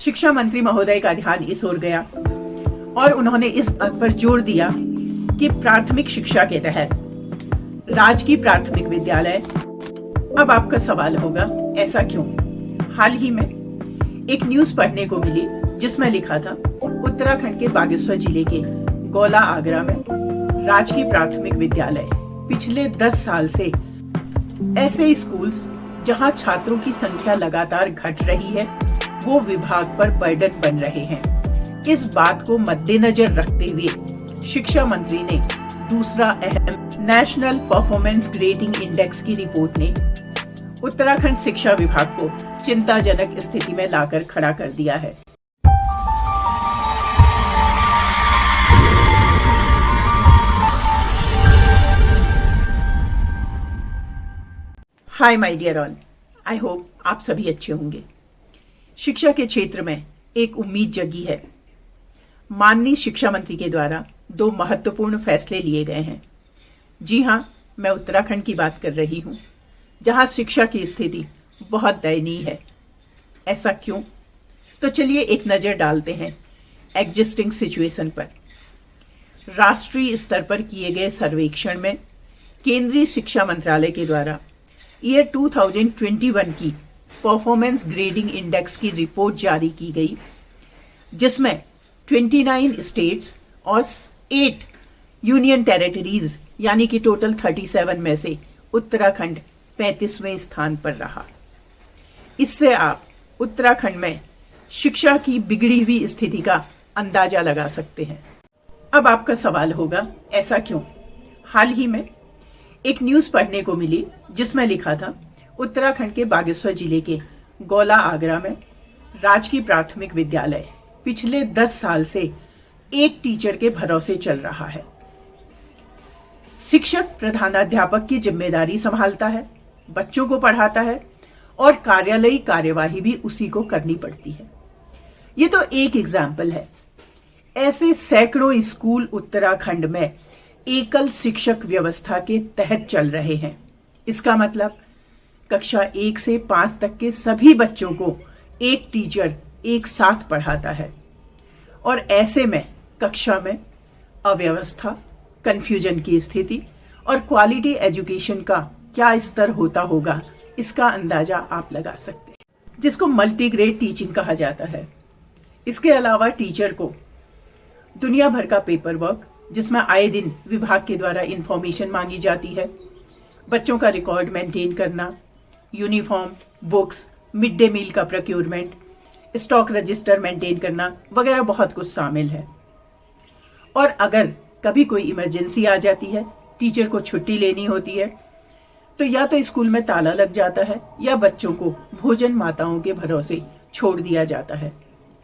शिक्षा मंत्री महोदय का ध्यान इस ओर गया और उन्होंने इस बात पर जोर दिया कि प्राथमिक शिक्षा के तहत राजकीय प्राथमिक विद्यालय। अब आपका सवाल होगा, ऐसा क्यों? हाल ही में एक न्यूज पढ़ने को मिली जिसमें लिखा था उत्तराखंड के बागेश्वर जिले के गौला आगरा में राजकीय प्राथमिक विद्यालय पिछले 10 साल से ऐसे स्कूल्स जहां छात्रों की संख्या लगातार घट रही है वो विभाग पर बर्डन बन रहे हैं। इस बात को मद्देनजर रखते हुए शिक्षा मंत्री ने दूसरा अहम नेशनल परफॉर्मेंस ग्रेडिंग इंडेक्स की रिपोर्ट ने उत्तराखंड शिक्षा विभाग को चिंताजनक स्थिति में लाकर खड़ा कर दिया है। Hi my dear all, I hope आप सभी अच्छे होंगे। शिक्षा के क्षेत्र में एक उम्मीद जगी है। माननीय शिक्षा मंत्री के द्वारा 2 महत्वपूर्ण फैसले लिए गए हैं। जी हाँ, मैं उत्तराखंड की बात कर रही हूँ, जहाँ शिक्षा की स्थिति बहुत दयनीय है। ऐसा क्यों? तो चलिए एक नज़र डालते हैं एग्जिस्टिंग सिचुएशन पर। राष्ट्रीय स्तर पर किए गए सर्वेक्षण में केंद्रीय शिक्षा मंत्रालय के द्वारा ईयर 2021 की परफॉर्मेंस ग्रेडिंग इंडेक्स की रिपोर्ट जारी की गई, जिसमें 29 स्टेट्स और 8 यूनियन टेरिटरीज यानी कि टोटल 37 में से उत्तराखंड 35वें स्थान पर रहा। इससे आप उत्तराखंड में शिक्षा की बिगड़ी हुई स्थिति का अंदाजा लगा सकते हैं। अब आपका सवाल होगा, ऐसा क्यों? हाल ही में एक न्यूज पढ़ने को मिली जिसमें लिखा था उत्तराखंड के बागेश्वर जिले के गौला आगरा में राजकीय प्राथमिक विद्यालय पिछले 10 साल से एक टीचर के भरोसे चल रहा है। शिक्षक प्रधानाध्यापक की जिम्मेदारी संभालता है, बच्चों को पढ़ाता है और कार्यालयी कार्यवाही भी उसी को करनी पड़ती है। ये तो एक एग्जाम्पल है। ऐसे सैकड़ों स्कूल उत्तराखंड में एकल शिक्षक व्यवस्था के तहत चल रहे हैं। इसका मतलब कक्षा 1 से 5 तक के सभी बच्चों को एक टीचर एक साथ पढ़ाता है और ऐसे में कक्षा में अव्यवस्था, कंफ्यूजन की स्थिति और क्वालिटी एजुकेशन का क्या स्तर होता होगा, इसका अंदाजा आप लगा सकते हैं, जिसको मल्टीग्रेड टीचिंग कहा जाता है। इसके अलावा टीचर को दुनिया भर का पेपर वर्क, जिसमें आए दिन विभाग के द्वारा इंफॉर्मेशन मांगी जाती है, बच्चों का रिकॉर्ड मेंटेन करना, uniform, books, mid day meal का प्रोक्योरमेंट, स्टॉक रजिस्टर मेंटेन करना वगैरह बहुत कुछ शामिल है। और अगर कभी कोई इमरजेंसी आ जाती है, टीचर को छुट्टी लेनी होती है, तो या तो स्कूल में ताला लग जाता है या बच्चों को भोजन माताओं के भरोसे छोड़ दिया जाता है।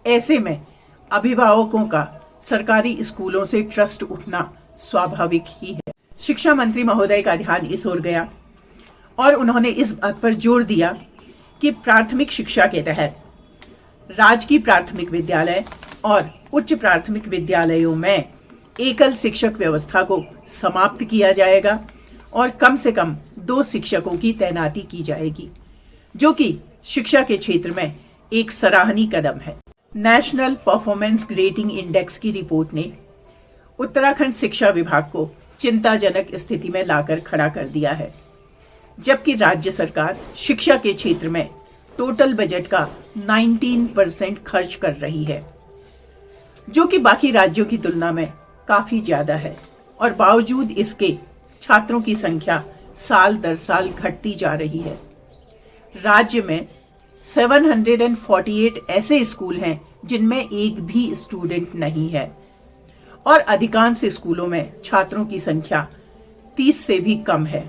ऐसे में अभिभावकों का सरकारी स्कूलों से ट्रस्ट उठना स्वाभाविक ही है। शिक्षा मंत्री महोदय का ध्यान इस ओर गया और उन्होंने इस बात पर जोर दिया कि प्राथमिक शिक्षा के तहत राजकीय प्राथमिक विद्यालय और उच्च प्राथमिक विद्यालयों में एकल शिक्षक व्यवस्था को समाप्त किया जाएगा और कम से कम 2 शिक्षकों की तैनाती की जाएगी, जो कि शिक्षा के क्षेत्र में एक सराहनीय कदम है। नेशनल परफॉर्मेंस ग्रेडिंग इंडेक्स की रिपोर्ट ने उत्तराखंड शिक्षा विभाग को चिंताजनक स्थिति में लाकर खड़ा कर दिया है, जबकि राज्य सरकार शिक्षा के क्षेत्र में टोटल बजट का 19% खर्च कर रही है, जो कि बाकी राज्यों की तुलना में काफी ज्यादा है। और बावजूद इसके छात्रों की संख्या साल दर साल घटती जा रही है। राज्य में 748 ऐसे स्कूल हैं जिनमें एक भी स्टूडेंट नहीं है और अधिकांश स्कूलों में छात्रों की संख्या 30 से भी कम है।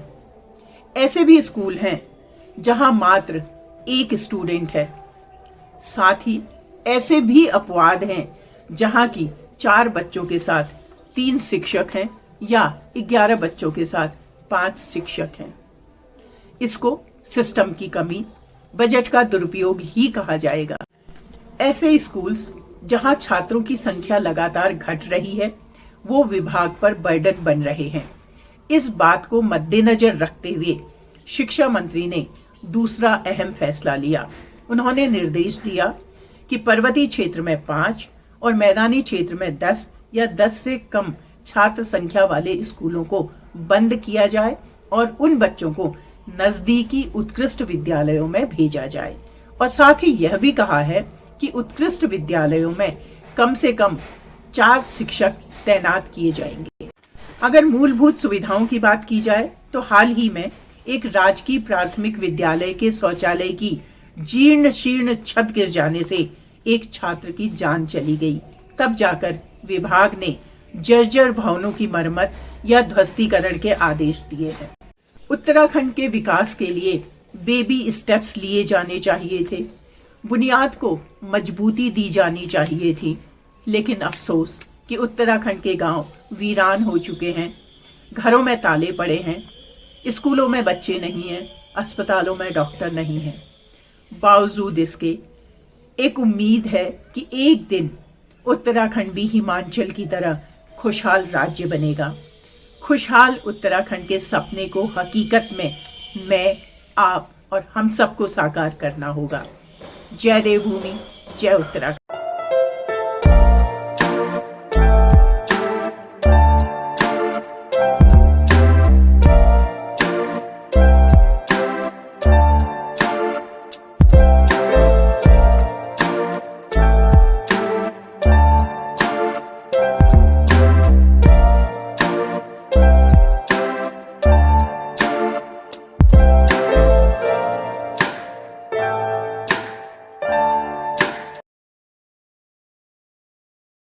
ऐसे भी स्कूल हैं जहां मात्र 1 स्टूडेंट है। साथ ही ऐसे भी अपवाद हैं जहां की 4 बच्चों के साथ 3 शिक्षक हैं या 11 बच्चों के साथ 5 शिक्षक हैं। इसको सिस्टम की कमी, बजट का दुरुपयोग ही कहा जाएगा। ऐसे स्कूल्स जहां छात्रों की संख्या लगातार घट रही है वो विभाग पर बर्डन बन रहे हैं। इस बात को मद्देनजर रखते हुए शिक्षा मंत्री ने दूसरा अहम फैसला लिया। उन्होंने निर्देश दिया कि पर्वतीय क्षेत्र में 5 और मैदानी क्षेत्र में 10 या 10 से कम छात्र संख्या वाले स्कूलों को बंद किया जाए और उन बच्चों को नजदीकी उत्कृष्ट विद्यालयों में भेजा जाए। और साथ ही यह भी कहा है कि उत्कृष्ट विद्यालयों में कम से कम 4 शिक्षक तैनात किए जाएंगे। अगर मूलभूत सुविधाओं की बात की जाए तो हाल ही में एक राजकीय प्राथमिक विद्यालय के शौचालय की जीर्ण शीर्ण छत गिर जाने से एक छात्र की जान चली गई। तब जाकर विभाग ने जर्जर भवनों की मरम्मत या ध्वस्तीकरण के आदेश दिए हैं। उत्तराखंड के विकास के लिए बेबी स्टेप्स लिए जाने चाहिए थे, बुनियाद को मजबूती दी जानी चाहिए थी, लेकिन अफसोस कि उत्तराखंड के गांव वीरान हो चुके हैं, घरों में ताले पड़े हैं, स्कूलों में बच्चे नहीं हैं, अस्पतालों में डॉक्टर नहीं हैं। बावजूद इसके एक उम्मीद है कि एक दिन उत्तराखंड भी हिमाचल की तरह खुशहाल राज्य बनेगा। खुशहाल उत्तराखंड के सपने को हकीकत में मैं, आप और हम सबको साकार करना होगा। जय देवभूमि, जय उत्तराखंड।